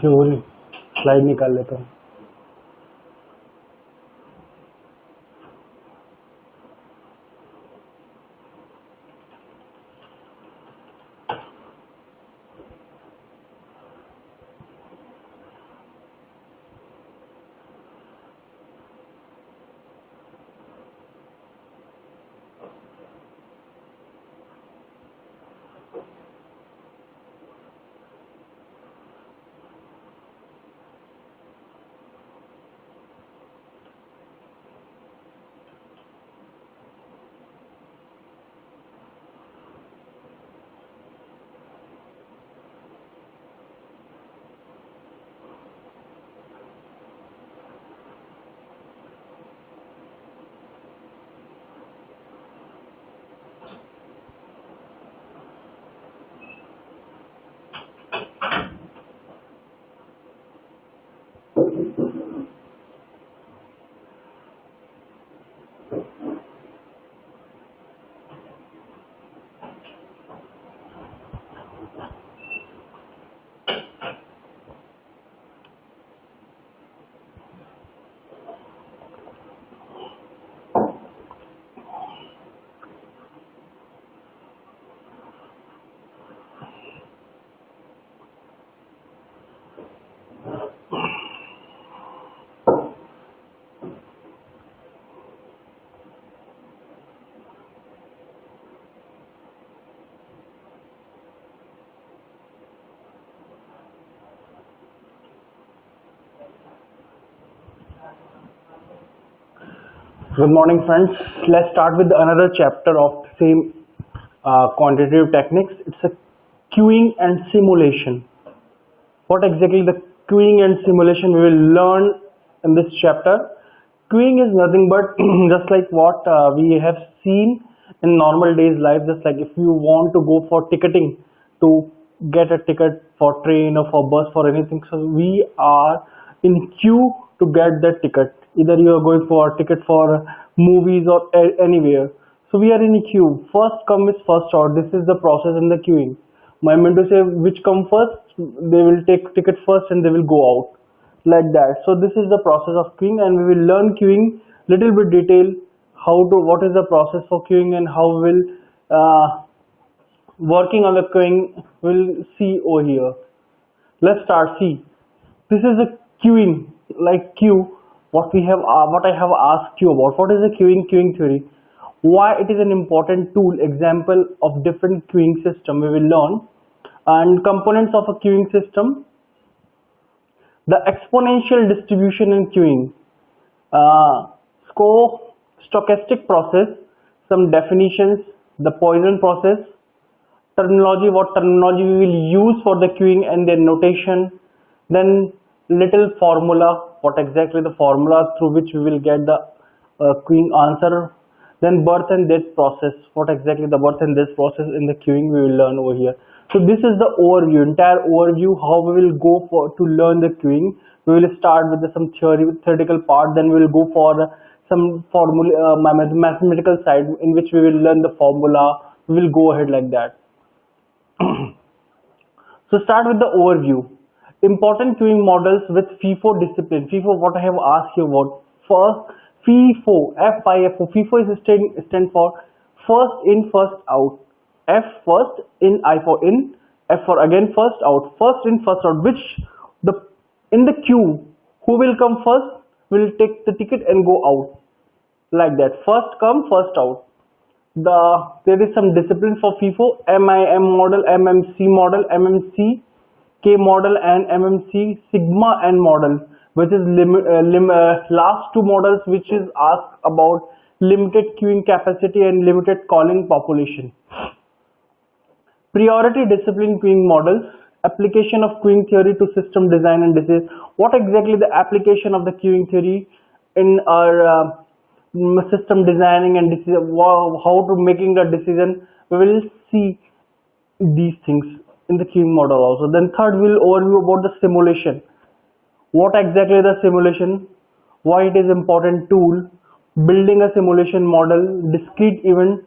जो बोली स्लाइड निकाल लेता हूँ. Good morning, friends. Let's start with another chapter of the same quantitative techniques. It's a queuing and simulation. What exactly the queuing and simulation we will learn in this chapter? Queuing is nothing but just like what we have seen in normal days life. Just like if you want to go for ticketing to get a ticket for train or for bus for anything, so we are in queue to get that ticket. Either you are going for a ticket for movies or anywhere. So we are in a queue. First come is first out. This is the process in the queuing. I meant to say which come first, they will take ticket first and they will go out like that. So this is the process of queuing, and we will learn queuing little bit detail, what is the process for queuing and how will working on the queuing we'll see over here. Let's start. See, this is the queuing, like queue. What I have asked you about. What is the queuing theory? Why it is an important tool? Example of different queuing system we will learn, and components of a queuing system. The exponential distribution in queuing, stochastic process, some definitions, the Poisson process, terminology, what terminology we will use for the queuing and their notation, then little formula, what exactly the formula through which we will get the queuing answer, then birth and death process, what exactly the birth and death process in the queuing we will learn over here. So this is the overview, entire overview, how we will go for to learn the queuing. We will start with some theoretical part, then we will go for some formula, mathematical side in which we will learn the formula. We will go ahead like that. So start with the overview. Important queuing models with FIFO discipline. FIFO, what I have asked you about. First, FIFO, F-I-F-O. FIFO is stand for first in, first out. F first in, I for in, F for again first out. First in, first out. Which in the queue, who will come first will take the ticket and go out. Like that. First come, first out. There is some discipline for FIFO, MIM model, MMC model, MMC K model, and MMC sigma N model, which is last two models, which is asked about limited queuing capacity and limited calling population. Priority discipline queuing models, application of queuing theory to system design and decision. What exactly the application of the queuing theory in our system designing and decision, how to making a decision? We will see these things in the queuing model also. Then third, we'll overview about the simulation. What exactly the simulation, why it is important tool, building a simulation model, discrete event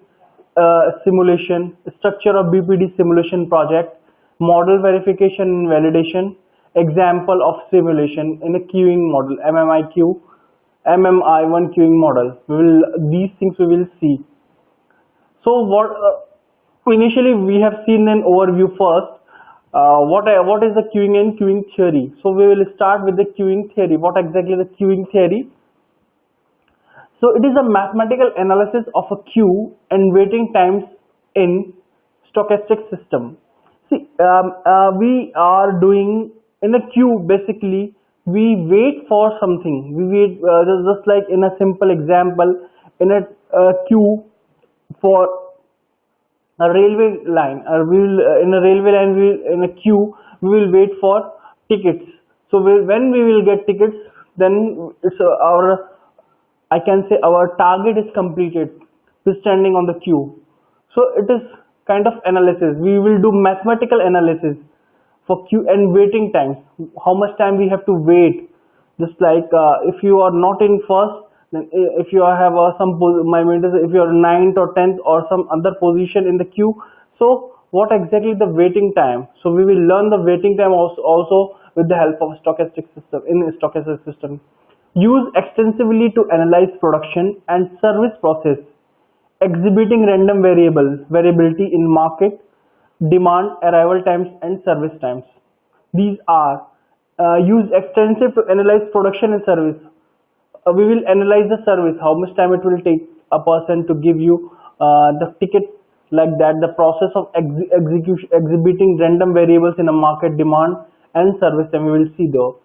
simulation, structure of BPD simulation project, model verification and validation, example of simulation in a queuing model, MMIQ, MMI1 queuing model. These things we will see. So initially we have seen an overview first. What is the queuing and queuing theory? So we will start with the queuing theory. What exactly is the queuing theory? So it is a mathematical analysis of a queue and waiting times in stochastic system. See, we are doing in a queue, basically we wait for something. We wait, just like in a simple example, in a queue for a railway line, in a railway line, in a queue we will wait for tickets. So when we will get tickets, then it's I can say our target is completed. We're standing on the queue. So it is kind of analysis. We will do mathematical analysis for queue and waiting times. How much time we have to wait. Just like if you are not in first, then if you have if you are ninth or 10th or some other position in the queue. So what exactly the waiting time? So we will learn the waiting time also with the help of stochastic system. In a stochastic system, used extensively to analyze production and service process, exhibiting random variability in market demand, arrival times and service times. These are used extensive to analyze production and service. We will analyze the service, how much time it will take a person to give you the ticket, like that, the process of exhibiting random variables in a market demand and service time we will see though.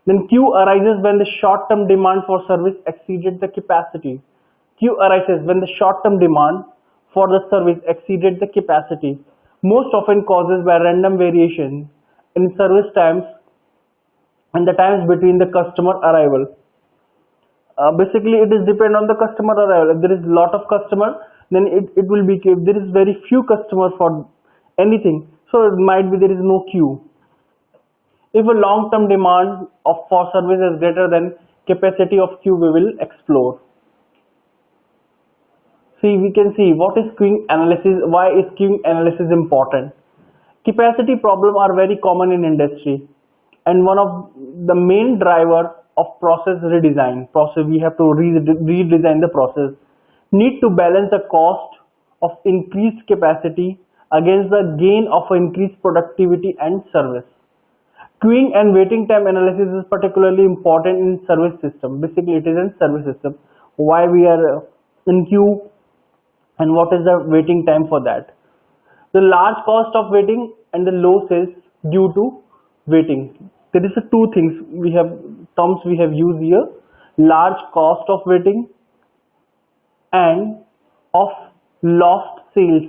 Then Q arises when the short-term demand for service exceeded the capacity. Q arises when the short-term demand for the service exceeded the capacity, most often causes by random variation in service times and the times between the customer arrival. Basically, it is depend on the customer arrival. If there is a lot of customer, then it will be, if there is very few customers for anything, so it might be there is no queue. If a long-term demand for service is greater than capacity of queue, we will explore. See, we can see what is queuing analysis. Why is queuing analysis important? Capacity problems are very common in industry, and one of the main driver of process redesign. We have to redesign the process. Need to balance the cost of increased capacity against the gain of increased productivity and service. Queuing and waiting time analysis is particularly important in service system. Basically, it is in service system. Why we are in queue and what is the waiting time for that. The large cost of waiting and the low sales due to waiting. There is two things terms we have used here: large cost of waiting and of lost sales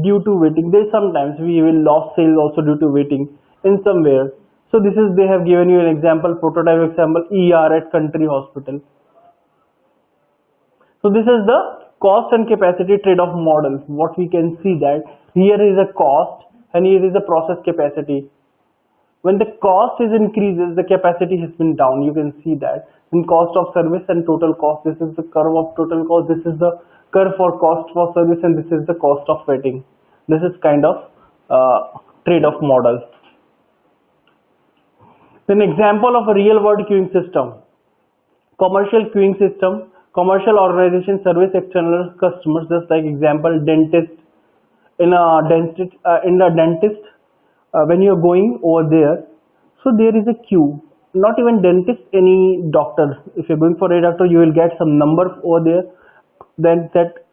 due to waiting. There sometimes we will lost sales also due to waiting in somewhere. So this is, they have given you an example, prototype example, ER at country hospital. So this is the cost and capacity trade-off model. What we can see that here is a cost and here is a process capacity. When the cost is increases, the capacity has been down. You can see that in cost of service and total cost. This is the curve of total cost. This is the curve for cost for service, and this is the cost of waiting. This is kind of trade-off model. An example of a real-world queuing system: commercial queuing system. Commercial organization service external customers, just like example dentist. In a dentist, when you are going over there, so there is a queue. Not even dentist, any doctor. If you're going for a doctor, you will get some number over there. Then that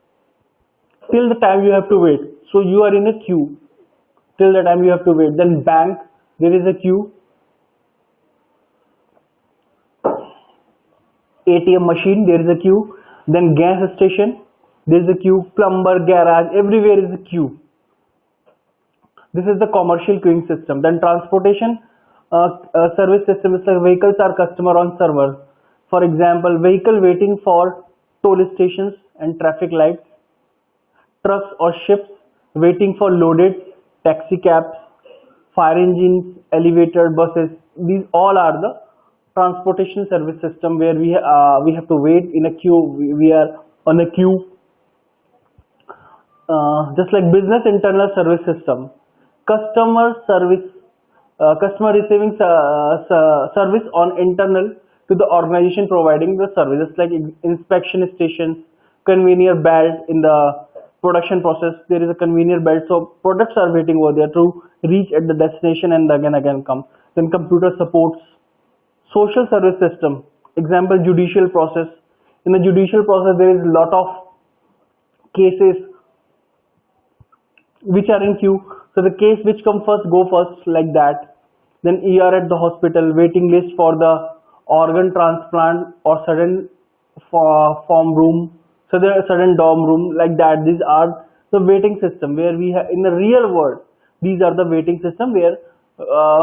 till the time you have to wait. So you are in a queue till the time you have to wait. Then bank, there is a queue. ATM machine, there is a queue. Then gas station, there is a queue. Plumber, garage, everywhere is a queue. This is the commercial queuing system. Then transportation service system is like vehicles are customer on server. For example, vehicle waiting for toll stations and traffic lights. Trucks or ships waiting for loaded, taxi cabs, fire engines, elevator, buses. These all are the transportation service system where we have to wait in a queue. We are on a queue. Just like business internal service system. customer service, customer receiving service on internal to the organization providing the services like inspection stations, conveyor belt in the production process. There is a conveyor belt, so products are waiting over there to reach at the destination and again come. Then computer supports, social service system. Example, judicial process. In the judicial process, there is a lot of cases which are in queue. So the case which come first go first, like that. Then ER at the hospital, waiting list for the organ transplant or sudden form room. So there are sudden dorm room, like that. These are the waiting system where we have in the real world. These are the waiting system where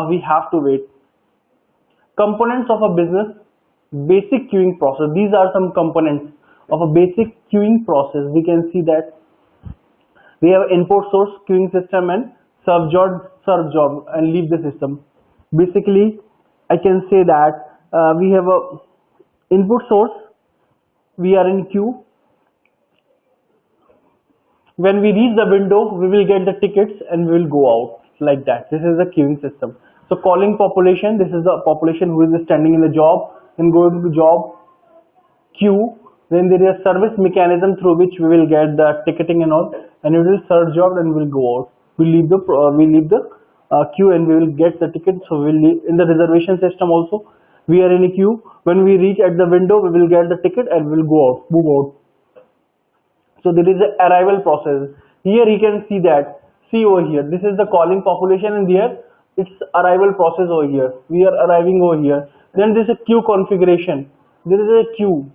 we have to wait. Components of a business basic queuing process. These are some components of a basic queuing process. We can see that we have input source queuing system and serve job and leave the system. Basically, I can say that we have a input source. We are in queue. When we reach the window, we will get the tickets and we will go out, like that. This is the queuing system. So calling population, this is the population who is standing in the job and going to the job queue. Then there is a service mechanism through which we will get the ticketing and all, and it will serve job and we will go out. We leave the queue and we will get the ticket. So we will leave in the reservation system also. We are in a queue. When we reach at the window, we will get the ticket and we will go out, move out. So there is the arrival process. Here you can see that. See over here. This is the calling population, and here it's arrival process over here. We are arriving over here. Then there is a queue configuration. There is a queue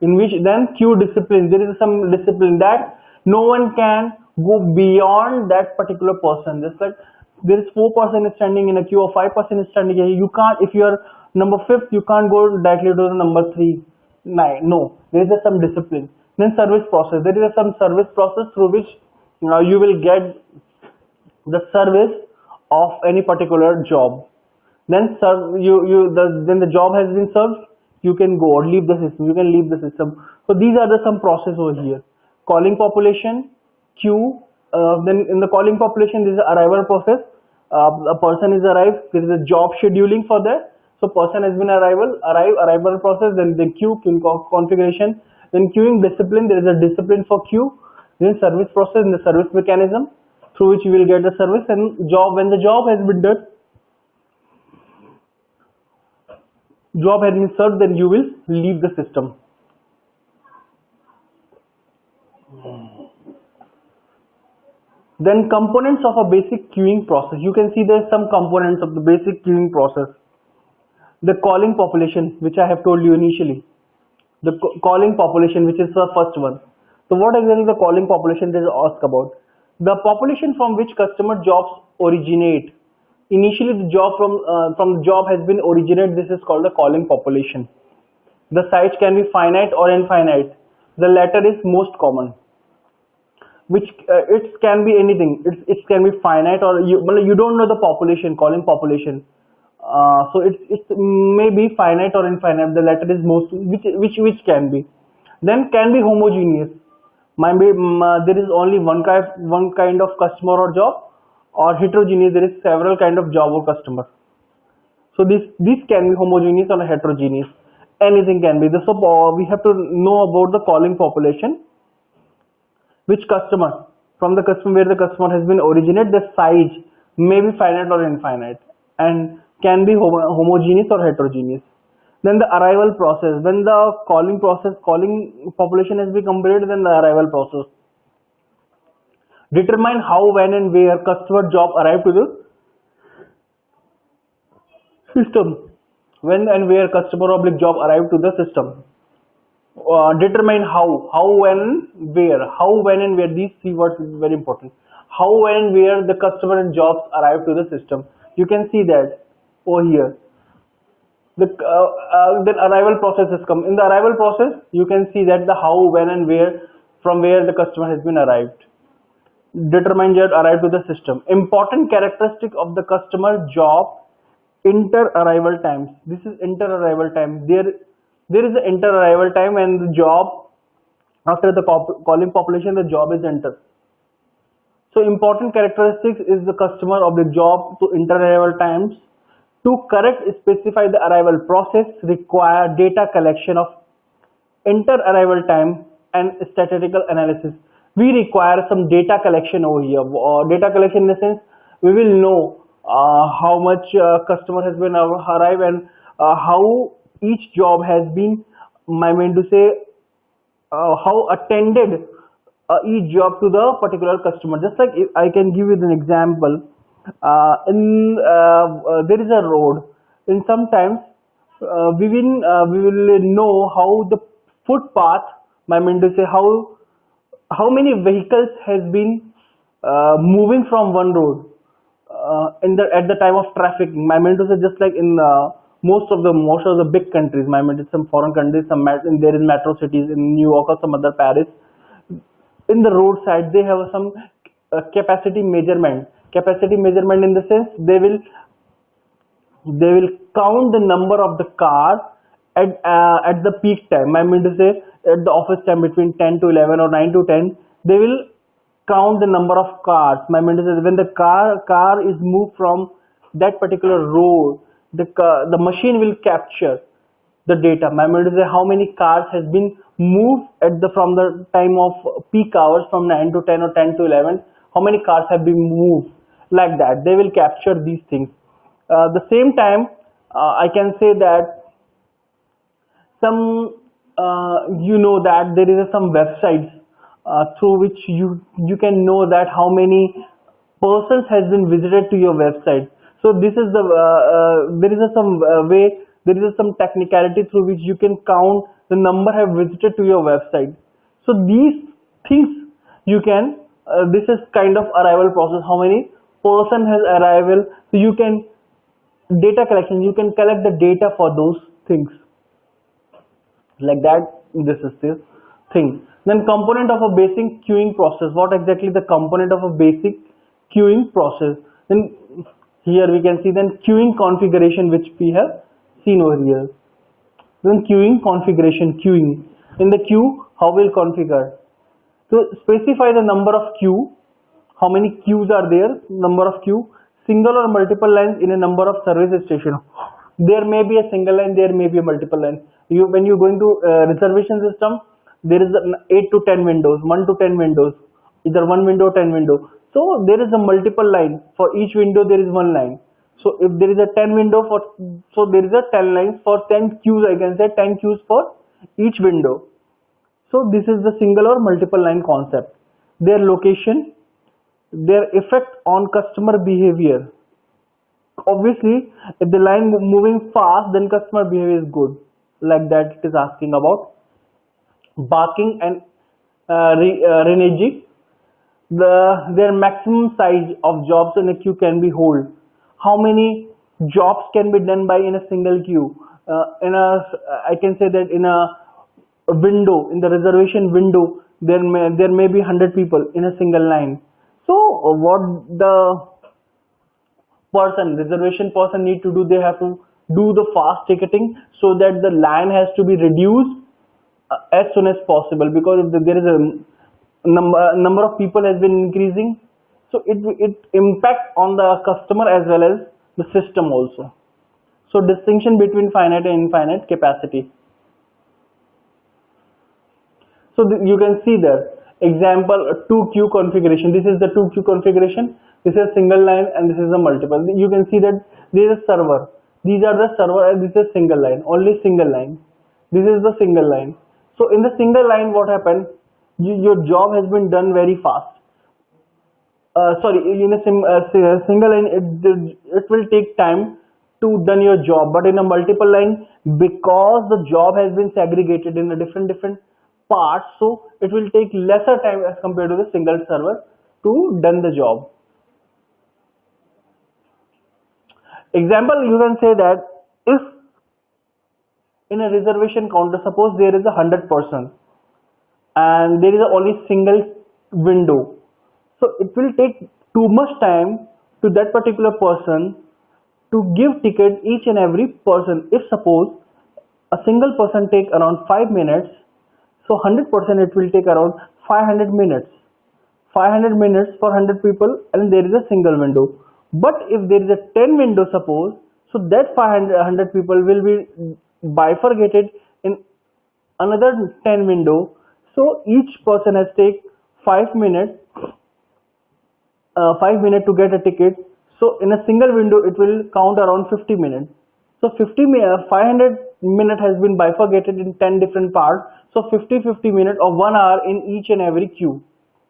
in which then queue discipline. There is some discipline that no one can go beyond that particular person. Just like there is 4 person standing in a queue or 5 person is standing here. You can't, if you are number 5th, you can't go directly to the number 3. No, there is some discipline. Then service process. There is some service process through which you will get the service of any particular job. Then then the job has been served. You can go or leave the system. You can leave the system. So these are some process over here. Calling population, queue. Then in the calling population, there is an arrival process. A person is arrived. There is a job scheduling for that. So person has been arrival process. Then the queue configuration. Then queuing discipline, there is a discipline for queue. Then service process and the service mechanism through which you will get the service, and job. When the job has been done, job has been served, then you will leave the system. Then components of a basic queuing process. You can see there are some components of the basic queuing process. The calling population, which I have told you initially. The calling population, which is the first one. So what exactly the calling population is asked about? The population from which customer jobs originate. Initially the job from the job has been originated. This is called the calling population. The size can be finite or infinite. The latter is most common. Which it can be anything. It can be finite or you don't know the population, calling population. So it may be finite or infinite. The latter is most, which can be. Then can be homogeneous. Maybe there is only one kind of customer or job, or heterogeneous. There is several kind of job or customer. So this can be homogeneous or heterogeneous. Anything can be. So we have to know about the calling population. Which customer, from the customer where the customer has been originated, the size may be finite or infinite, and can be homogeneous or heterogeneous. Then the arrival process. When the calling population has been completed, then the arrival process. Determine how, when and where customer job arrive to the system. When and where customer job arrive to the system. Determine how, when, where. How, when and where. These 3 words is very important. How, when and where the customer and jobs arrive to the system. You can see that over here. Then arrival process has come. In the arrival process, you can see that the how, when and where, from where the customer has been arrived. Determine that arrive to the system. Important characteristic of the customer job, inter-arrival times. This is inter-arrival time. There is an inter-arrival time, and the job, after the calling population, the job is enter. So important characteristics is the customer of the job to inter-arrival times. To correct specify the arrival process require data collection of inter-arrival time and statistical analysis. We require some data collection over here. Data collection in the sense we will know how much customer has been arrived and how each job has been, I mean to say, how attended each job to the particular customer. Just like if I can give you an example, there is a road. In sometimes we will know how the footpath, I mean to say how many vehicles has been moving from one road in the at the time of traffic. I mean to say just like in most of the big countries, I mean some foreign countries, there is metro cities in New York or some other Paris. In the roadside they have some capacity measurement. Capacity measurement in the sense they will count the number of the cars at the peak time. I mean to say at the office time between 10 to 11 or 9 to 10, they will count the number of cars. I mean to say when the car is moved from that particular road, the machine will capture the data. I mean to say how many cars has been moved from the time of peak hours from 9 to 10 or 10 to 11. How many cars have been moved, like that. They will capture these things. The same time, I can say that some that there is some websites through which you can know that how many persons has been visited to your website. So this is the there is some way, there is some technicality through which you can count the number have visited to your website. So these things you can this is kind of arrival process, how many person has arrival. So you can data collection, you can collect the data for those things, like that. This is the thing. Then component of a basic queuing process. What exactly the component of a basic queuing process? Then here we can see then queuing configuration, which we have seen over here. Then queuing configuration, queuing in the queue, how will configure. So specify the number of queue, how many queues are there, number of queue, single or multiple lines in a number of service station. There may be a single line, there may be a multiple line. When you go into reservation system, there is 8 to 10 windows, 1 to 10 windows, either one window, 10 window. So there is a multiple line. For each window there is one line. So if there is a 10 window so there is a 10 lines for 10 queues. I can say 10 queues for each window. So this is the single or multiple line concept. Their location, their effect on customer behavior. Obviously, if the line moving fast, then customer behavior is good. Like that, it is asking about barking and reneging. Their maximum size of jobs in a queue can be hold. How many jobs can be done by in a single queue? I can say that in a window, in the reservation window, there may be 100 people in a single line. So what the reservation person need to do, they have to do the fast ticketing so that the line has to be reduced as soon as possible, because if there is a number of people has been increasing, so it impact on the customer as well as the system also. So distinction between finite and infinite capacity. So you can see there example 2 queue configuration. This is the 2 queue configuration. This is single line and this is a multiple. You can see that there is a server. These are the server and this is single line. Only single line. This is the single line. So in the single line, what happened? Your job has been done very fast. Sorry, in a single line, it will take time to done your job. But in a multiple line, because the job has been segregated in a different parts, so it will take lesser time as compared to the single server to done the job. Example, you can say that if in a reservation counter, suppose there is 100% and there is only single window, so it will take too much time to that particular person to give ticket each and every person. If suppose a single person take around 5 minutes, so 100% it will take around 500 minutes. 500 minutes for 100 people, and there is a single window. But if there is a 10 window, suppose, so that 500 people will be bifurcated in another 10 window. So each person has take 5 minutes 5 minutes to get a ticket. So in a single window it will count around 50 minutes. So 500 minute has been bifurcated in 10 different parts. So 50 minutes or 1 hour in each and every queue,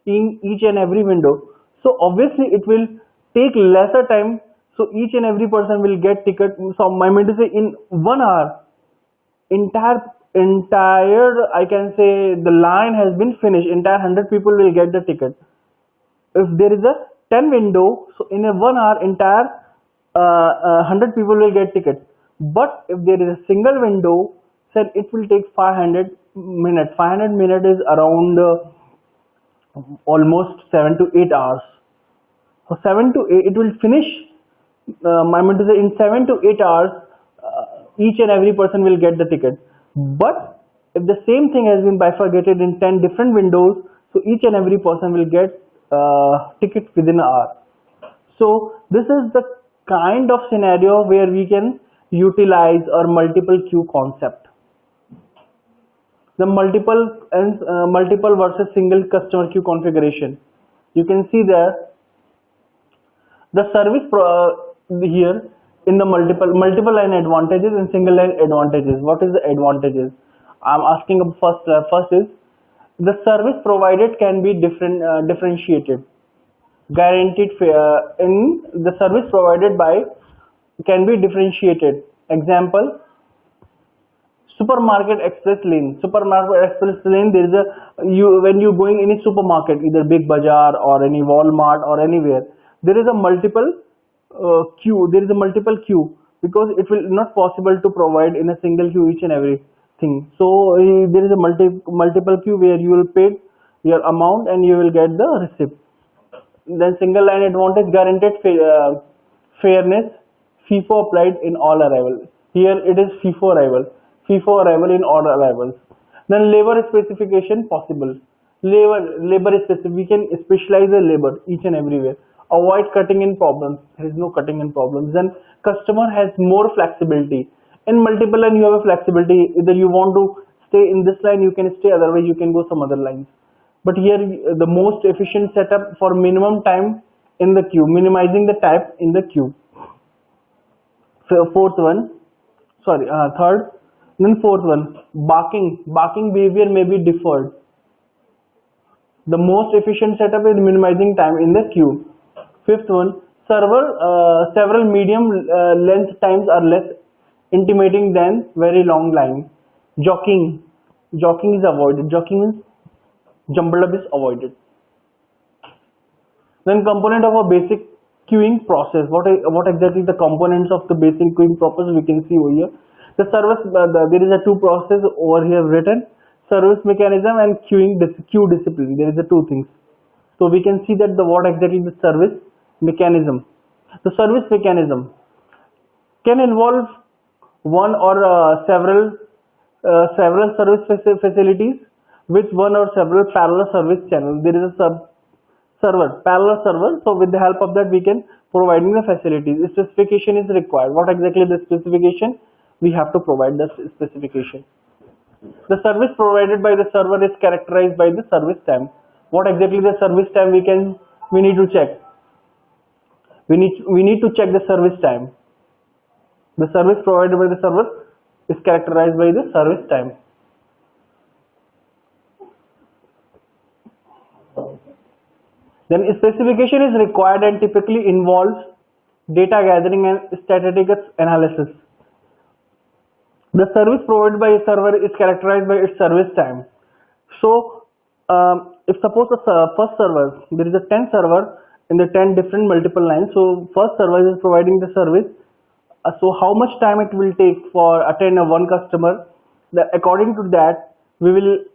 in each and every window. So obviously it will take lesser time, so each and every person will get ticket. So I mean to say, in 1 hour entire I can say the line has been finished, entire 100 people will get the ticket. If there is a 10 window, so in a 1 hour entire 100 people will get tickets. But if there is a single window, then it will take 500 minutes. 500 minutes is around almost 7 to 8 hours. So 7 to 8 it will finish. I mean to say, in 7 to 8 hours each and every person will get the ticket. But if the same thing has been bifurcated in 10 different windows, so each and every person will get ticket within an hour. So this is the kind of scenario where we can utilize our multiple queue concept. The multiple versus single customer queue configuration. You can see there the service here in the multiple line advantages and single line advantages. What is the advantages? I'm asking first is the service provided can be differentiated. Guaranteed in the service provided by can be differentiated. Example, supermarket express lane. Supermarket express lane, there is a when you going in a supermarket, either Big Bazaar or any Walmart or anywhere, there is a multiple queue. There is a multiple queue because it will not possible to provide in a single queue each and every thing. So there is a multiple queue where you will pay your amount and you will get the receipt. Then single line advantage, guaranteed fairness, FIFO applied in all arrival. Here it is FIFO arrival. FIFO arrival in all arrivals. Then labor specification possible. Labor specific. We can specialize the labor each and everywhere. Avoid cutting in problems. There is no cutting in problems. Then customer has more flexibility. In multiple line you have a flexibility. Either you want to stay in this line, you can stay. Otherwise you can go some other lines. But here the most efficient setup for minimum time in the queue, minimizing the time in the queue. So third. Then fourth one, barking behavior may be deferred. The most efficient setup is minimizing time in the queue. Fifth one, several medium length times are less intimidating than very long line. Jockeying is avoided. Jockeying means jumbled up is avoided. Then component of a basic queuing process. What exactly the components of the basic queuing process we can see over here. The service, there is a two process over here written, service mechanism and queue discipline. There is a two things. So we can see that what exactly the service mechanism. The service mechanism can involve one or several service facilities with one or several parallel service channels. There is a parallel server. So with the help of that we can providing the facilities. The specification is required. What exactly the specification? We have to provide the specification. The service provided by the server is characterized by the service time. What exactly the service time we need to check? We need to check the service time. The service provided by the server is characterized by the service time. Then specification is required and typically involves data gathering and statistics analysis. The service provided by a server is characterized by its service time. So if suppose the first server, there is a 10 server in the 10 different multiple lines. So first server is providing the service. So how much time it will take for attend a one customer? According to that, we will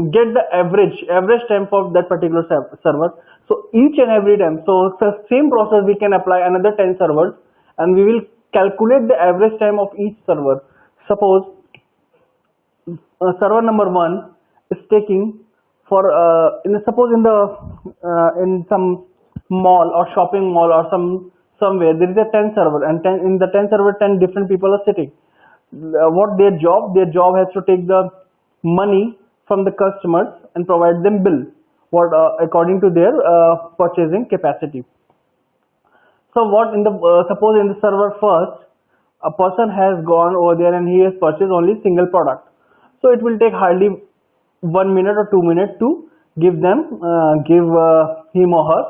get the average time for that particular server. So each and every time, so the same process we can apply another 10 servers, and we will calculate the average time of each server. Suppose server number 1 is taking for suppose in the in some mall or shopping mall or somewhere there is a 10 server, and 10, in the 10 server 10 different people are sitting. What their job has to take the money from the customers and provide them bill what according to their purchasing capacity. So what in the suppose in the server first a person has gone over there and he has purchased only single product, so it will take hardly 1 minute or 2 minutes to give him or her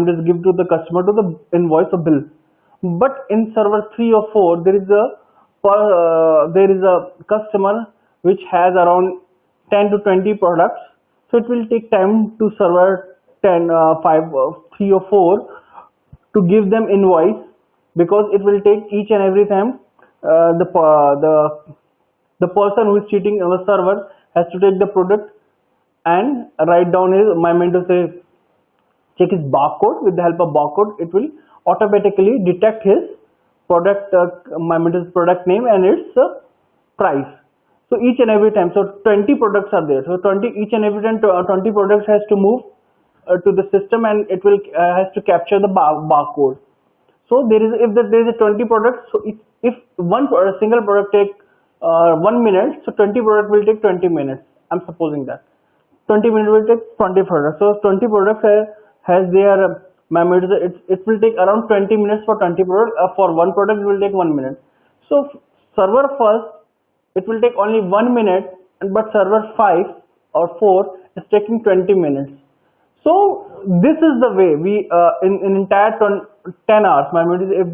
just give to the customer to the invoice or bill. But in server 3 or 4 there is a customer which has around 10 to 20 products, so it will take time to server 10 5 3 or 4 to give them invoice, because it will take each and every time the person who is cheating on the server has to take the product and write down his, I mean to say, check his barcode. With the help of barcode it will automatically detect his product product name and its price. So each and every time, so 20 products are there, so 20 each and every time 20 products has to move to the system, and it will has to capture the barcode. So there is, if there is a 20 products, so if one single product take 1 minute, so 20 product will take 20 minutes. I'm supposing that 20 minutes will take 20 products. So 20 products has their memory. It will take around 20 minutes for 20 products. For one product it will take 1 minute. So server first it will take only 1 minute, but server 5 or 4 is taking 20 minutes. So this is the way we in entire 10 hours, my memory is,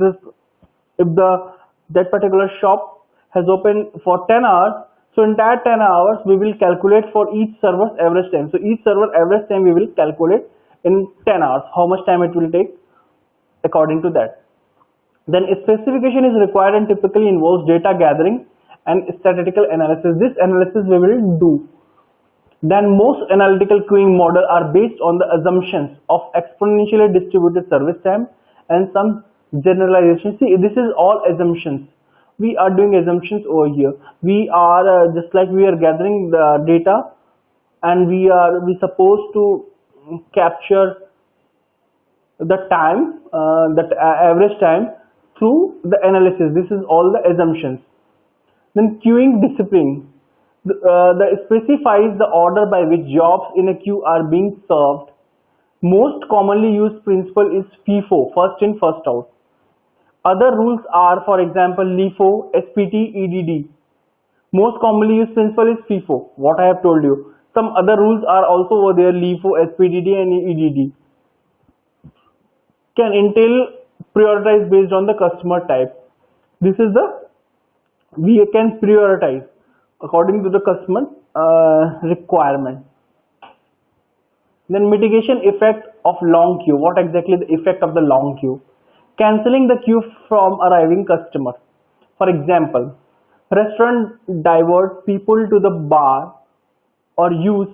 if that particular shop has opened for 10 hours, so entire 10 hours we will calculate for each server's average time. So each server average time we will calculate in 10 hours how much time it will take according to that. Then a specification is required and typically involves data gathering and statistical analysis. This analysis we will do. Then most analytical queuing models are based on the assumptions of exponentially distributed service time and some generalization. See, this is all assumptions. We are doing assumptions over here. We are just like we are gathering the data, and we supposed to capture the time, that average time through the analysis. This is all the assumptions. Then queuing discipline. That specifies the order by which jobs in a queue are being served. Most commonly used principle is FIFO, first in, first out. Other rules are, for example, LIFO, SPT, EDD. Most commonly used principle is FIFO, what I have told you. Some other rules are also over there, LIFO, SPTD and EDD. Can entail prioritize based on the customer type. This is we can prioritize according to the customer requirement. Then mitigation effect of long queue. What exactly the effect of the long queue? Cancelling the queue from arriving customer. For example, restaurant divert people to the bar or use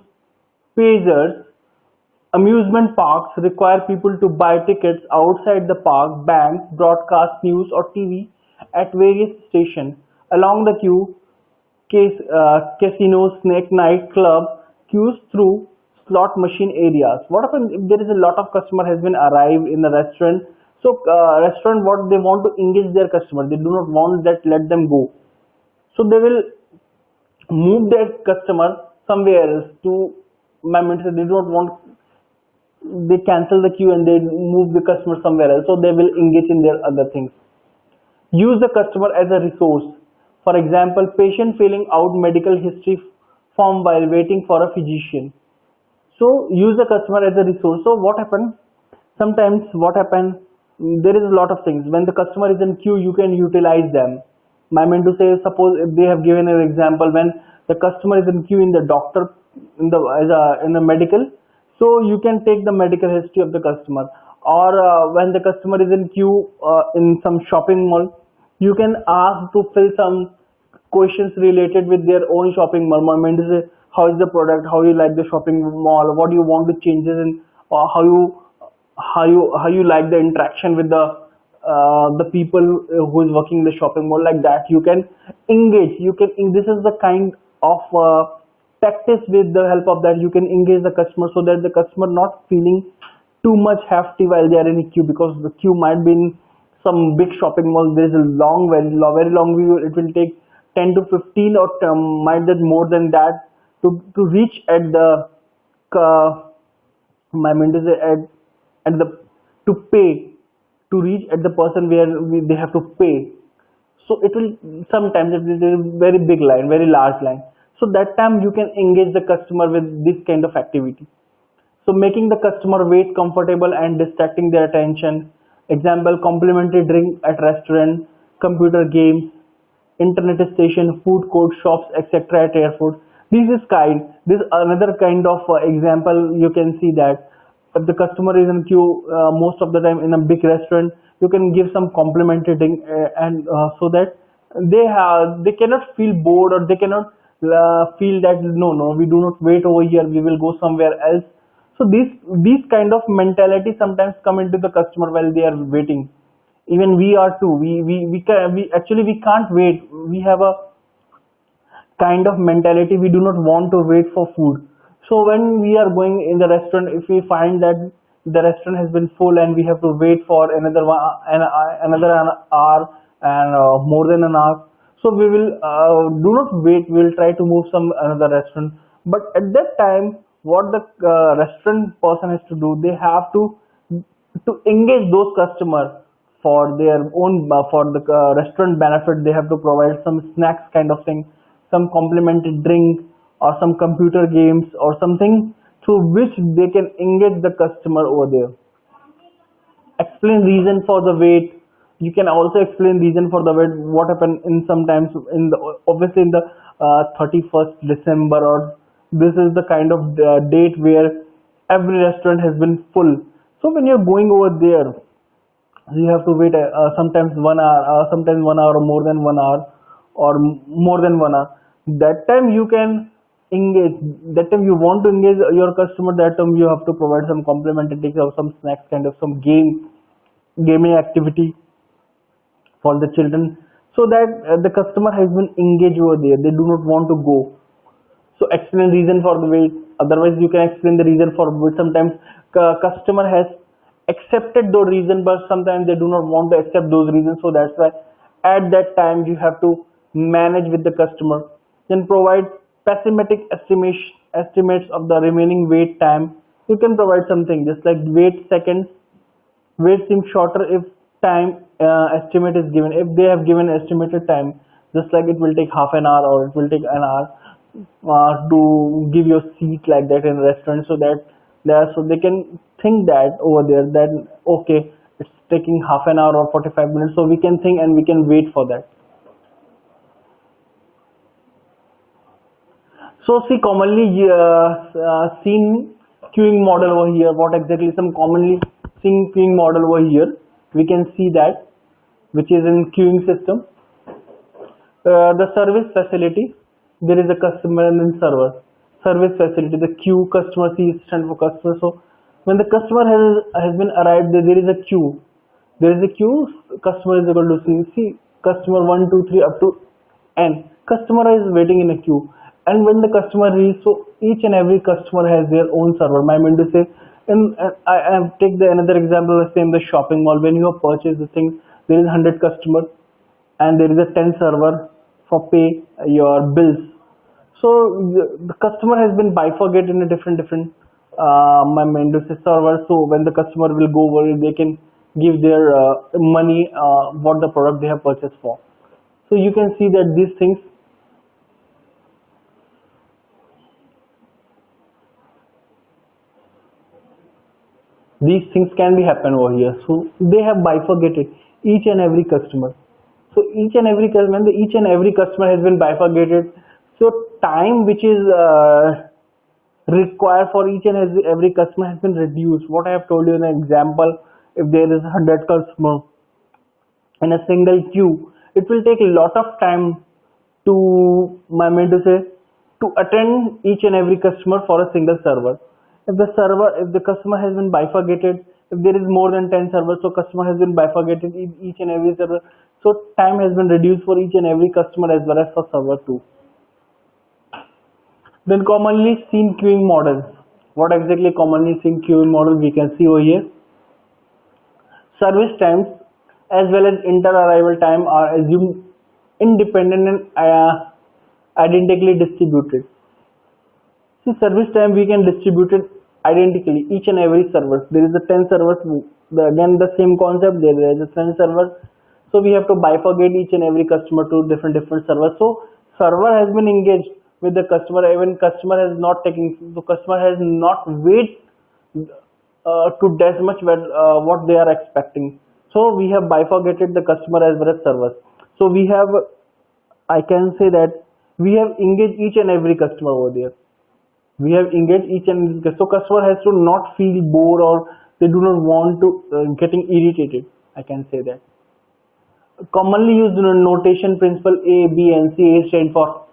pagers. Amusement parks require people to buy tickets outside the park. Banks broadcast news or TV at various stations along the queue. Casinos, snake night, club, queues through slot machine areas. What happens if there is a lot of customer has been arrived in the restaurant? So restaurant, what they want to engage their customer, they do not want that let them go. So they will move their customer somewhere else to, they do not want, they cancel the queue and they move the customer somewhere else. So they will engage in their other things. Use the customer as a resource. For example, patient filling out medical history form while waiting for a physician. So use the customer as a resource. So what happens? Sometimes what happens? There is a lot of things. When the customer is in queue, you can utilize them. I mean to say, suppose if they have given an example, when the customer is in queue in the doctor, in the medical, so you can take the medical history of the customer. Or when the customer is in queue in some shopping mall, you can ask to fill some questions related with their own shopping mall. I mean to say, how is the product, how you like the shopping mall, what do you want to change in, or how you like the interaction with the people who is working in the shopping mall. Like that you can engage. This is the kind of practice with the help of that you can engage the customer, so that the customer not feeling too much hefty while they are in a queue, because the queue might be in some big shopping mall. There is a long, very long view. It will take 10 to 15 or might be more than that to reach at the uh, my mind is at the to pay to reach at the person where they have to pay. So it will sometimes it is a very big line, very large line. So that time you can engage the customer with this kind of activity. So making the customer wait comfortable and distracting their attention. Example: complimentary drink at restaurant, computer games, internet station, food court, shops, etc. at airport. This is another kind of example. You can see that if the customer is in queue most of the time in a big restaurant, you can give some complimentary drink, and so that they cannot feel bored, or they cannot feel that no, we do not wait over here, we will go somewhere else. So these kind of mentality sometimes come into the customer while they are waiting. Even we are too, we actually we can't wait. We have a kind of mentality, we do not want to wait for food. So when we are going in the restaurant, if we find that the restaurant has been full and we have to wait for another an hour and more than an hour, so we will do not wait, we will try to move some another restaurant. But at that time, what the restaurant person has to do, they have to engage those customers for their own for the restaurant benefit. They have to provide some snacks kind of thing, some complimentary drink, or some computer games or something through which they can engage the customer over there. Explain reason for the wait. You can also explain reason for the wait. What happened in sometimes in the obviously in the 31st December, or this is the kind of date where every restaurant has been full. So when you're going over there, you have to wait sometimes 1 hour, sometimes 1 hour, or more than 1 hour, or more than 1 hour. That time you can engage. That time you want to engage your customer. That time you have to provide some complimentary tickets or some snacks, kind of some gaming activity for the children, so that the customer has been engaged over there. They do not want to go. So explain reason for the wait. Otherwise you can explain the reason for wait. Sometimes customer has accepted those reasons, but sometimes they do not want to accept those reasons. So that's why at that time you have to manage with the customer. Then provide pessimistic estimates of the remaining wait time. You can provide something just like wait seconds. Wait seems shorter if time estimate is given. If they have given estimated time, just like it will take half an hour or it will take an hour to give your seat like that in a restaurant, so that they can think that over there that okay, it's taking half an hour or 45 minutes, so we can think and we can wait for that. So see, commonly seen queuing model over here. What exactly some commonly seen queuing model over here? We can see that, which is in queuing system. The service facility. There is a customer and then server. Service facility. The queue, customer, C stand for customer. So when the customer has been arrived, there is a queue. There is a queue. Customer is able to see customer 1, 2, 3 up to n. Customer is waiting in a queue. And when the customer reaches, so each and every customer has their own server. I mean to say, and I take the another example, let's say in the shopping mall, when you have purchased the thing, there is 100 customers and there is a 10 server for pay your bills. So the customer has been bifurcated in a different I mean to say server. So when the customer will go over, they can give their money what the product they have purchased for. So you can see that these things can be happen over here. So they have bifurcated each and every customer. So each and every customer has been bifurcated. So time which is required for each and every customer has been reduced. What I have told you in an example, if there is 100 customer in a single queue, it will take a lot of time to I mean to say to attend each and every customer for a single server. If the customer has been bifurcated, if there is more than 10 servers, so customer has been bifurcated in each and every server. So time has been reduced for each and every customer as well as for server 2. Then commonly seen queuing models. What exactly commonly seen queuing model we can see over here? Service times as well as inter-arrival time are assumed independent and identically distributed. See, service time we can distribute it identically each and every server. There is a 10 servers. Again, the same concept. There is a 10 servers. So we have to bifurcate each and every customer to different servers. So server has been engaged with the customer. Even customer has not taken. So customer has not wait to dash much what they are expecting. So we have bifurcated the customer as well as servers. So we have, I can say that we have engaged each and every customer over there. We have engaged each and so customer has to not feel bored or they do not want to getting irritated. I can say that. Commonly used notation principle A, B, and C. A stand for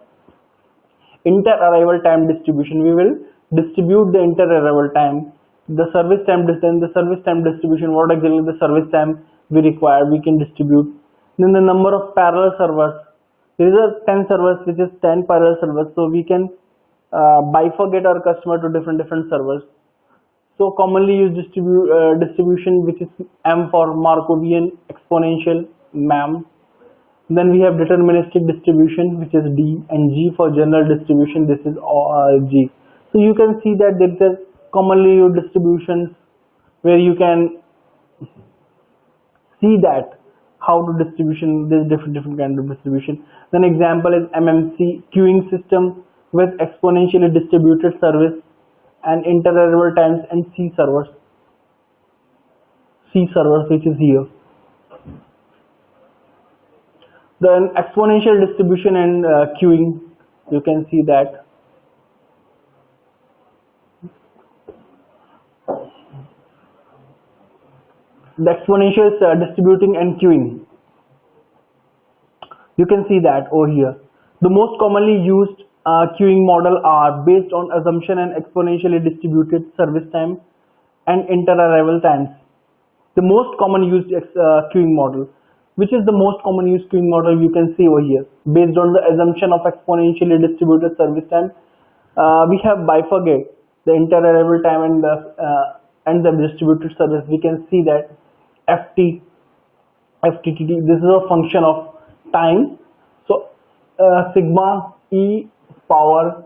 inter-arrival time distribution. We will distribute the inter-arrival time. The service time distance, the service time distribution. What exactly the service time we require, we can distribute. Then the number of parallel servers. There is a 10 servers, which is 10 parallel servers. So we can bifurcate our customer to different servers. So commonly used distribution, which is M for Markovian, exponential, MAM. Then we have deterministic distribution, which is D, and G for general distribution. This is G. So you can see that there is commonly used distributions where you can see that how to distribution. There's different kind of distribution. Then example is MMC queuing system with exponentially distributed service and inter-arrival times, and C servers which is here. Then exponential distribution and queuing, you can see that. The exponential distributing and queuing, you can see that over here. The most commonly used queuing model are based on assumption and exponentially distributed service time and inter-arrival times. The most common used queuing model, which is the most common used queuing model, you can see over here. Based on the assumption of exponentially distributed service time, we have bifurcate the inter-arrival time and the distributed service. We can see that FTTT, this is a function of time. So sigma E power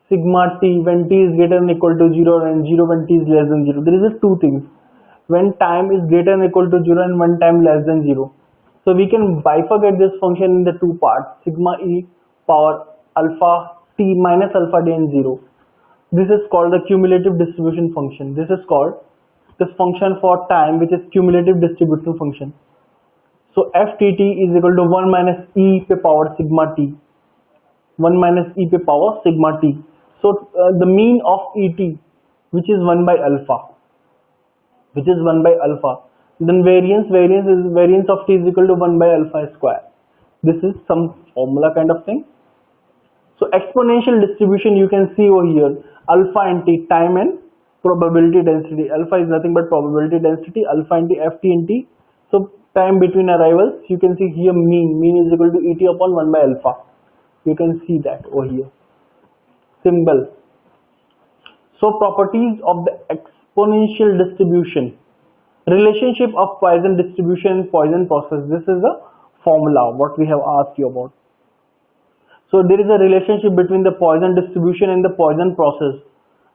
sigma t when t is greater than equal to 0 and 0 when t is less than 0. There is a two things, when time is greater than equal to 0 and when time less than 0. So we can bifurcate this function in the two parts, sigma e power alpha t minus alpha d and 0. This is called the cumulative distribution function. This is called this function for time, which is cumulative distribution function. So ftt is equal to 1 minus e to power sigma t, 1 minus e to power sigma t. So the mean of et, which is 1 by alpha, then variance of t is equal to 1 by alpha square. This is some formula kind of thing. So exponential distribution, you can see over here, alpha and t, time and probability density. Alpha is nothing but probability density, alpha and t, ft and t. So time between arrivals, you can see here mean is equal to et upon 1 by alpha. You can see that over here. Symbol. So properties of the exponential distribution. Relationship of Poisson distribution and Poisson process. This is the formula what we have asked you about. So there is a relationship between the Poisson distribution and the Poisson process.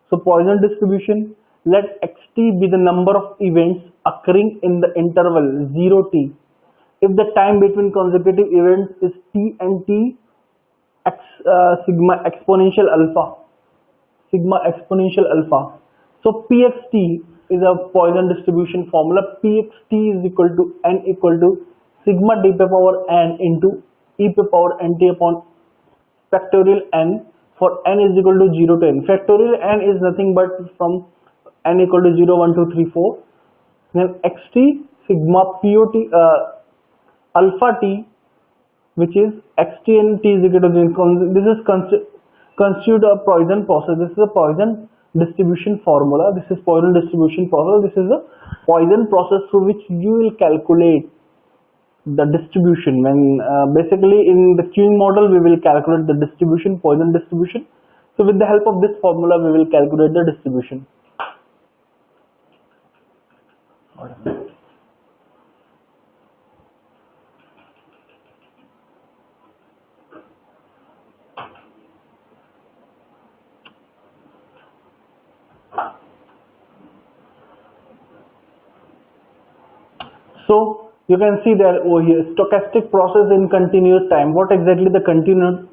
So Poisson distribution, let xt be the number of events occurring in the interval 0t. If the time between consecutive events is t and t, sigma exponential alpha. So pxt is a Poisson distribution formula. Pxt is equal to n equal to sigma d to the power n into e to the power nt upon factorial n, for n is equal to 0 to n. Factorial n is nothing but from n equal to 0, 1, 2, 3, 4. Then xt sigma pot alpha t, which is xt and t is equal to 0. This is constitute a Poisson process. This is a Poisson distribution formula. This is Poisson distribution formula. This is a Poisson process through which you will calculate the distribution. When basically in the queuing model we will calculate the distribution, Poisson distribution. So with the help of this formula, we will calculate the distribution. So you can see that over here, stochastic process in continuous time. What exactly the continuous?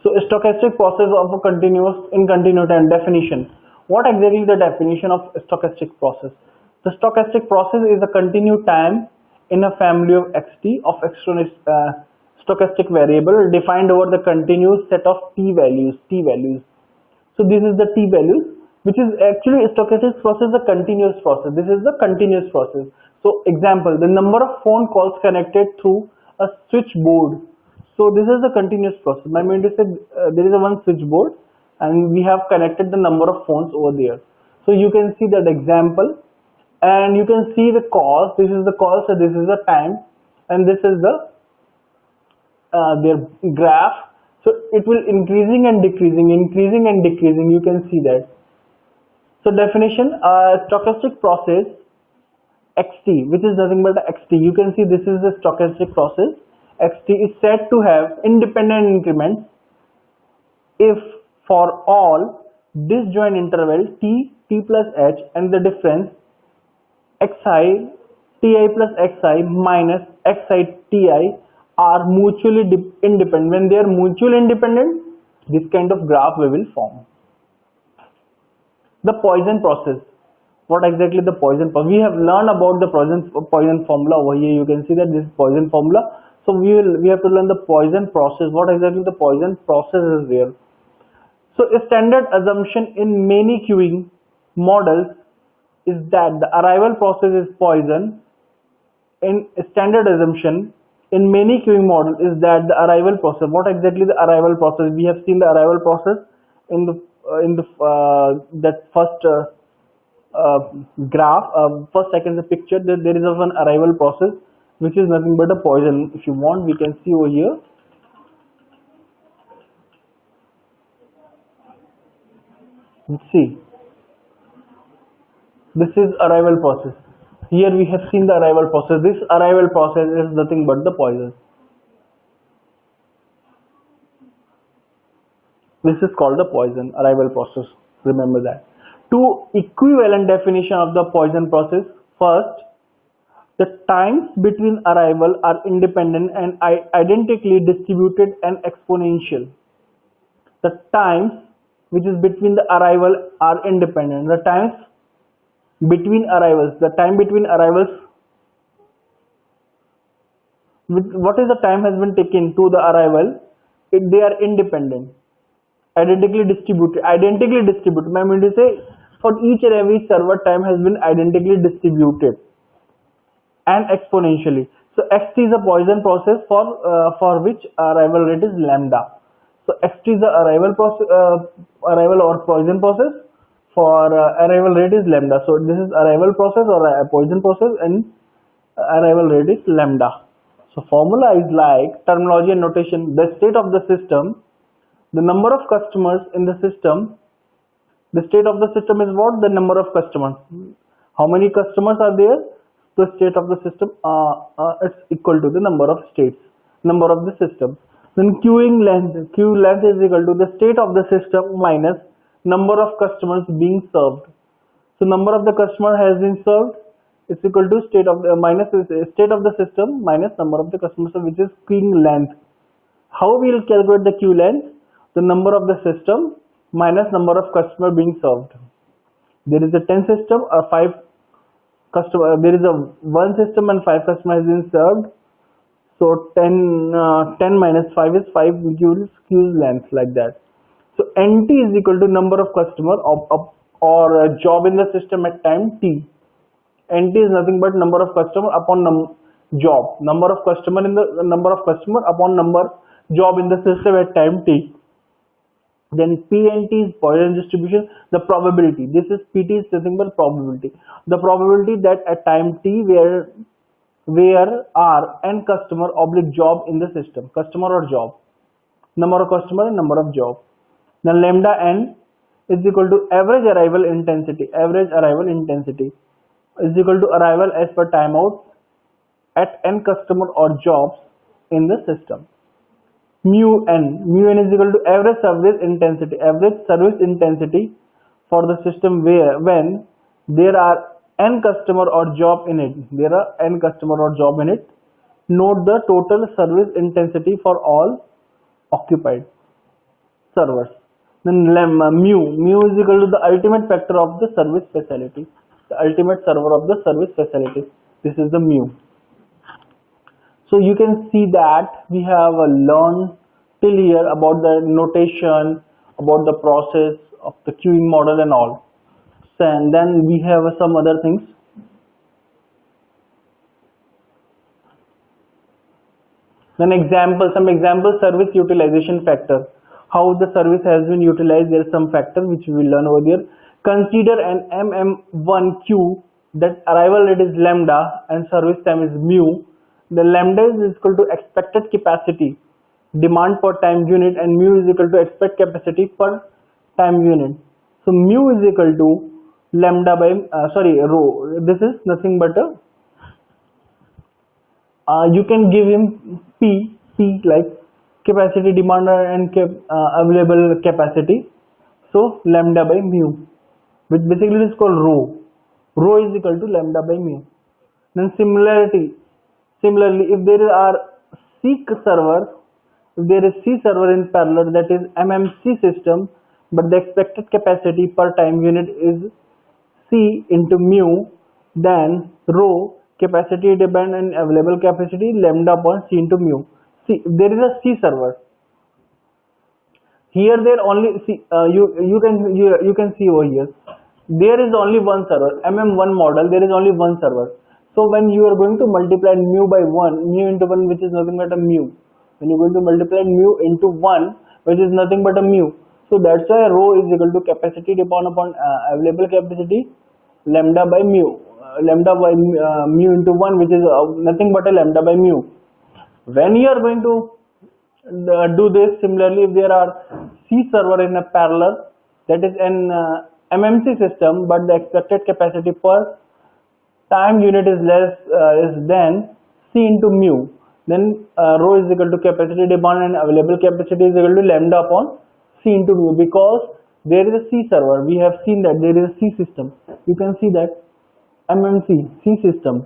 So stochastic process of a continuous in continuous time definition. What exactly the definition of stochastic process? The stochastic process is a continued time in a family of xt of stochastic variable defined over the continuous set of t values. So this is the t values, which is actually a stochastic process, a continuous process. This is the continuous process. So example, the number of phone calls connected through a switchboard. So this is the continuous process. My mind is there is a one switchboard and we have connected the number of phones over there. So you can see that example and you can see the calls. This is the call, so this is the time and this is the their graph. So it will increasing and decreasing, you can see that. So definition, stochastic process xt, which is nothing but xt. You can see this is the stochastic process. Xt is said to have independent increments if for all disjoint interval t plus h and the difference xi ti plus xi minus xi ti are mutually independent. When they are mutually independent, this kind of graph we will form. The Poisson process. What exactly the Poisson process? We have learned about the Poisson formula over here. You can see that this is Poisson formula. So we have to learn the Poisson process. What exactly the Poisson process is there? So a standard assumption in many queuing models is that the arrival process is Poisson. In a standard assumption in many queuing models is that the arrival process. What exactly the arrival process? We have seen the arrival process in the that first graph. First I can see picture that there is one arrival process, which is nothing but a Poisson. If you want, we can see over here. Let's see. This is arrival process. Here we have seen the arrival process. This arrival process is nothing but the Poisson. This is called the Poisson arrival process. Remember that. Two equivalent definition of the Poisson process. First, the times between arrival are independent and identically distributed and exponential. The times which is between the arrival are independent. The times between arrivals, what is the time has been taken to the arrival, they are independent, identically distributed. I mean to say, for each and every server, time has been identically distributed and exponentially. So xt is a Poisson process for which arrival rate is lambda. So xt is the arrival process, arrival or Poisson process. For arrival rate is lambda. So this is arrival process or a Poisson process and arrival rate is lambda. So formula is like terminology and notation. The state of the system, the number of customers in the system. The state of the system is what? The number of customers. How many customers are there? The state of the system it's equal to the number of states, number of the system. Then queue length is equal to the state of the system minus number of customers being served. So number of the customer has been served is equal to state of the state of the system minus number of the customers, which is queuing length. How we will calculate the queue length? The number of the system minus number of customer being served. There is a 10 system or 5 customer. There is a 1 system and 5 customers has been served. So 10 minus 5 is 5 queue length, like that. So nt is equal to number of customer or a job in the system at time t. Nt is nothing but number of customer upon job, number of customer in the number of customer upon number job in the system at time t. Then PNT is Poisson distribution, the probability. This is PT is nothing but probability. The probability that at time t where are n customer oblique job in the system, customer or job, number of customer and number of job. Then lambda n is equal to average arrival intensity. Average arrival intensity is equal to arrival as per timeout at n customer or jobs in the system. Mu n is equal to average service intensity for the system when there are n customer or job in it. Note the total service intensity for all occupied servers. Then mu is equal to the ultimate factor of the service facility, the ultimate server of the service facility. This is the mu. So you can see that we have learned till here about the notation, about the process of the queuing model and all. And then we have some other things. Then some example service utilization factor. How the service has been utilized, there is some factor which we will learn over there. Consider an MM1 queue that arrival rate is lambda and service time is mu. The lambda is equal to expected capacity, demand per time unit, and mu is equal to expected capacity per time unit. So mu is equal to lambda by rho. This is nothing but you can give him P like capacity, demand and available capacity. So lambda by mu, which basically is called rho. Rho is equal to lambda by mu. Then similarly, if there are C servers, if there is C server in parallel, that is MMC system, but the expected capacity per time unit is C into mu, then rho, capacity, demand and available capacity, lambda upon C into mu. See, if there is a C server, here there only see, you can see over here, there is only one server. MM1 model, there is only one server. So when you are going to multiply mu by 1, mu into 1, which is nothing but a mu. When you are going to multiply mu into 1, which is nothing but a mu. So that's why rho is equal to capacity depend upon available capacity, lambda by mu. Mu into 1, which is nothing but a lambda by mu. When you are going to do this, similarly, if there are C server in a parallel, that is an MMC system, but the expected capacity per time unit is less than C into mu, then rho is equal to capacity demand and available capacity is equal to lambda upon C into mu, because there is a C server. We have seen that there is a C system. You can see that MMC C system.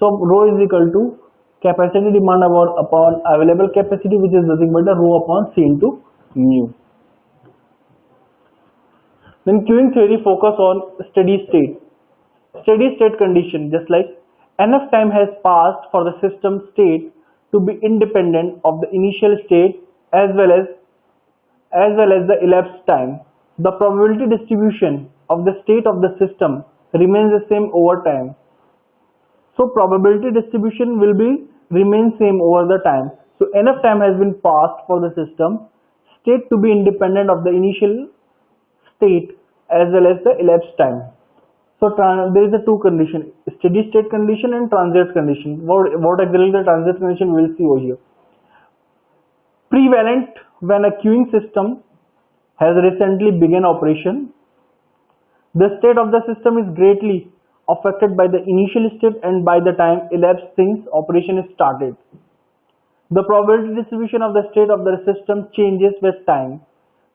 So rho is equal to capacity demand upon available capacity, which is nothing but a rho upon C into mu. Then queuing theory focus on steady state condition, just like enough time has passed for the system state to be independent of the initial state as well as the elapsed time. The probability distribution of the state of the system remains the same over time. So probability distribution will remain same over the time. So enough time has been passed for the system state to be independent of the initial state as well as the elapsed time. So there is a two condition, steady state condition and transient condition. What exactly the transient condition we will see over here. Prevalent when a queuing system has recently begun operation. The state of the system is greatly affected by the initial state and by the time elapsed since operation is started. The probability distribution of the state of the system changes with time.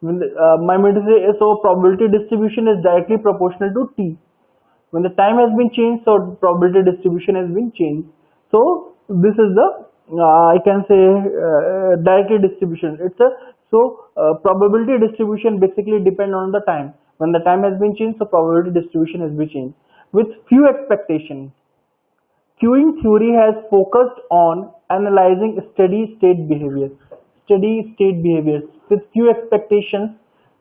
So probability distribution is directly proportional to t. When the time has been changed, so probability distribution has been changed. So this is the I can say directly distribution. Probability distribution basically depend on the time. When the time has been changed, so probability distribution has been changed. With few expectations, queuing theory has focused on analyzing steady state behavior. With few expectations,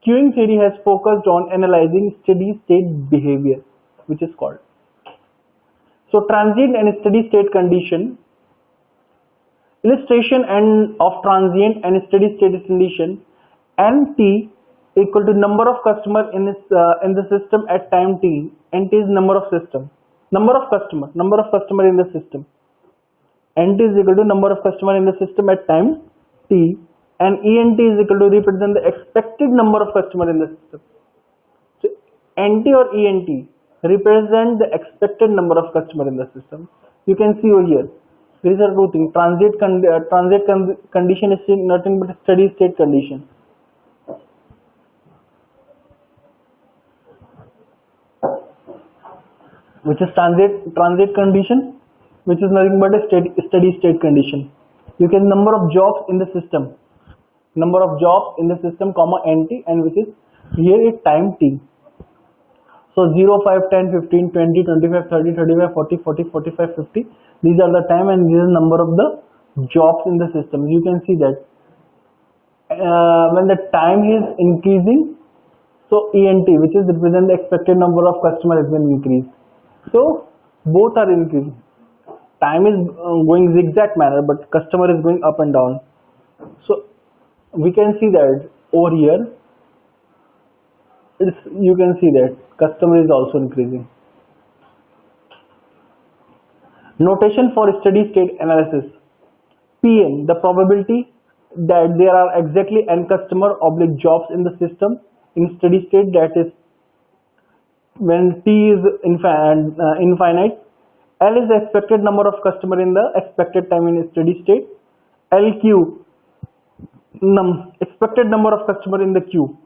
queuing theory has focused on analyzing steady state behavior, which is called. So transient and steady state condition. Illustration and of transient and steady state condition. NT equal to number of customer in the system at time t. NT is number of customer in the system. NT is equal to number of customer in the system at time t, and ENT is equal to represent the expected number of customer in the system. So NT or ENT represent the expected number of customer in the system. You can see over here. These are two things. Transient condition is nothing but a steady state condition. Which is transient condition, which is nothing but a steady state condition. You can number of jobs in the system, comma NT, and which is here is time t. So 0, 5, 10, 15, 20, 25, 30, 35, 40, 40, 45, 50. These are the time and this is number of the jobs in the system. You can see that when the time is increasing, so ENT, which is represent the expected number of customers, has been increased. So both are increasing. Time is going zigzag manner, but customer is going up and down. So we can see that over here. You can see that customer is also increasing. Notation for steady state analysis. Pn, the probability that there are exactly n customer oblique jobs in the system in steady state, that is when t is infinite. L is the expected number of customer in the expected time in steady state. LQ, expected number of customer in the queue.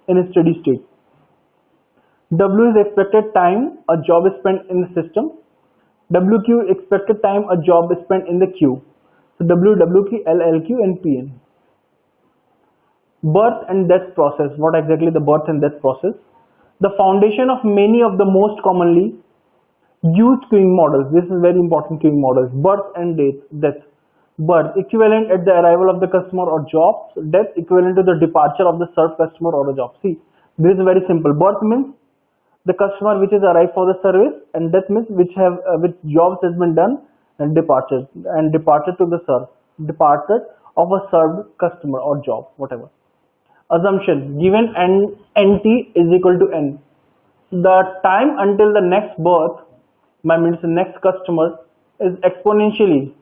In a steady state. W is expected time a job is spent in the system. WQ, expected time a job is spent in the queue. So WQ, LQ, and PN. Birth and death process. What exactly the birth and death process? The foundation of many of the most commonly used queuing models. This is very important queuing models. Birth and death. Birth, equivalent at the arrival of the customer or job. Death, equivalent to the departure of the served customer or a job. See, this is very simple. Birth means the customer which is arrived for the service, and death means which jobs has been done, and departure to the departure of a served customer or job, whatever. Assumption, given NT is equal to N. The time until the next birth, means the next customer, is exponentially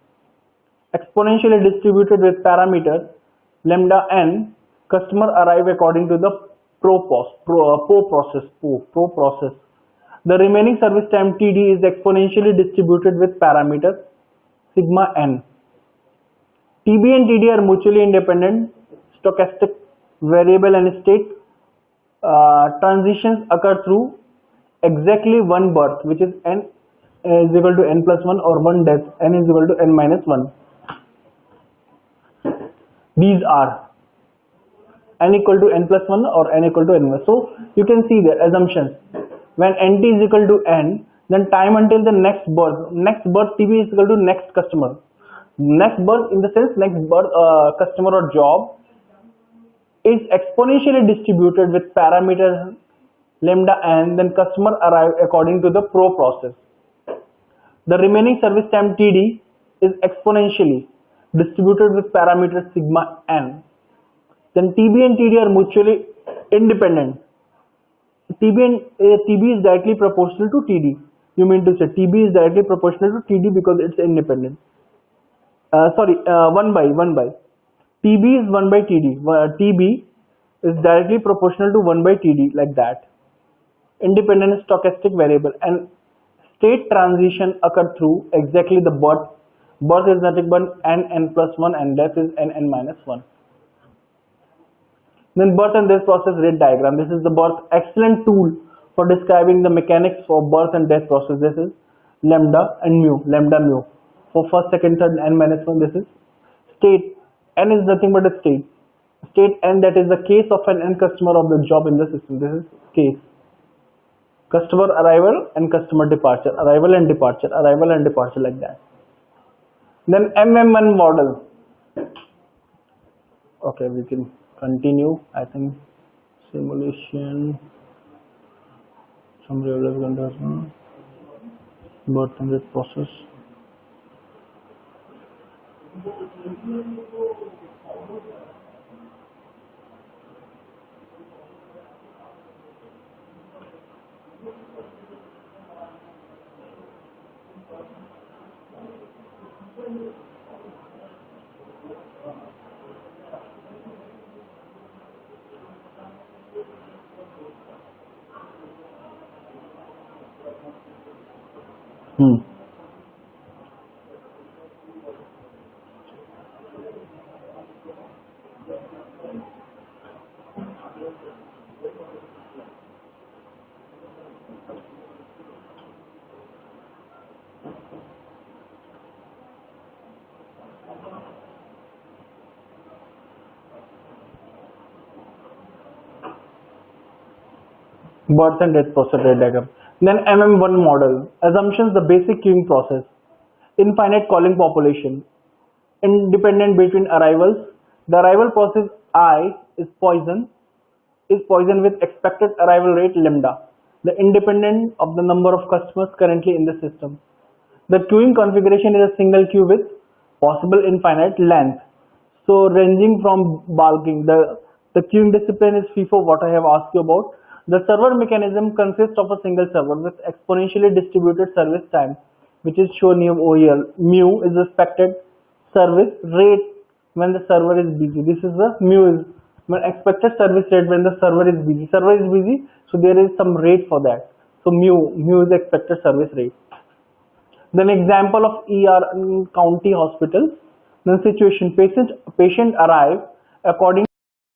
distributed with parameter lambda n. Customer arrive according to the pro process. The remaining service time TD is exponentially distributed with parameter sigma n. TB and TD are mutually independent stochastic variable and state transitions occur through exactly one birth, which is n is equal to n plus 1, or one death, n is equal to n minus 1. These are n equal to n plus 1 or n equal to n minus. So you can see the assumptions. When nt is equal to n, then time until the next birth TB is equal to next customer. Next birth in the sense next birth customer or job is exponentially distributed with parameter lambda n, then customer arrive according to the pro process. The remaining service time TD is exponentially distributed with parameter sigma n. Then TB and TD are mutually independent. TB is directly proportional to TD. You mean to say TB is directly proportional to TD because it's independent. 1 by. TB is 1 by TD. TB is directly proportional to 1 by TD, like that. Independent stochastic variable, and state transition occur through exactly the birth. Birth is nothing but n plus 1, and death is n minus 1. Then birth and death process rate diagram. This is the birth, excellent tool for describing the mechanics for birth and death process. This is lambda mu. For first, second, third, n minus 1, this is state. N is nothing but a state. State n, that is the case of an n customer of the job in the system. This is case. Customer arrival and customer departure. Arrival and departure, like that. Then MM1 model. Okay, we can continue. I think simulation, some regular condition, birth and death process. Hmm. Birth and death process rate diagram. Then MM1 model. Assumptions, the basic queuing process. Infinite calling population. Independent between arrivals. The arrival process I is Poisson with expected arrival rate lambda. The independent of the number of customers currently in the system. The queuing configuration is a single queue with possible infinite length. So ranging from bulking, the queuing discipline is FIFO, what I have asked you about. The server mechanism consists of a single server with exponentially distributed service time, which is shown here over here. Mu is expected service rate when the server is busy. This is the mu is when expected service rate when the server is busy. Server is busy, so there is some rate for that. So mu is expected service rate. Then example of ER in county hospitals. Then situation, patient arrive according